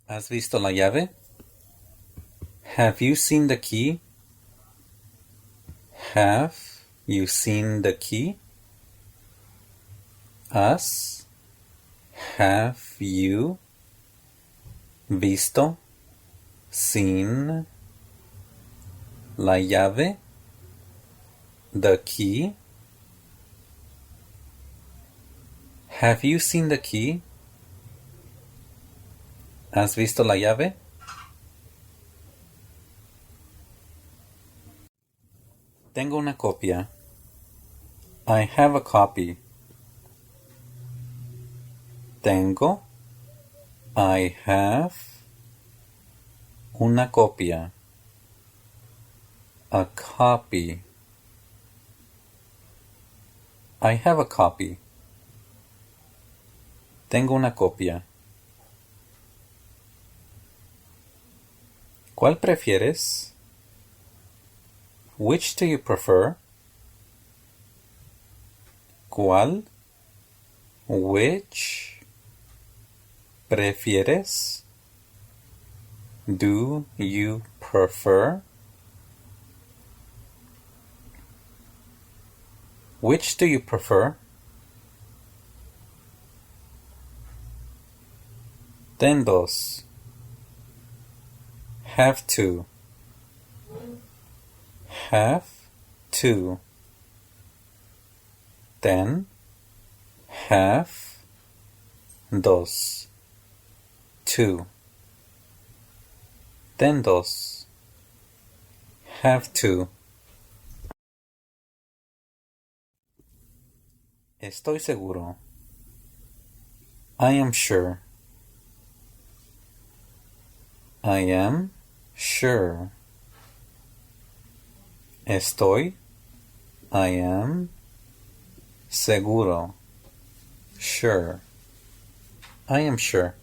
¿Has visto la llave? Have you seen the key? Have you seen the key? ¿Has? Have you visto? Seen? La llave? The key? Have you seen the key? ¿Has visto la llave? Tengo una copia. I have a copy. Tengo. I have. Una copia. A copy. I have a copy. Tengo una copia. ¿Cuál prefieres? Which do you prefer? ¿Cuál? Which? ¿Prefieres? Do you prefer? Which do you prefer? Ten dos. Have to. Have to. Ten. Have. Dos. Two. Ten dos. Have to. Estoy seguro. I am sure. I am sure. Estoy. I am. Seguro. Sure. I am sure.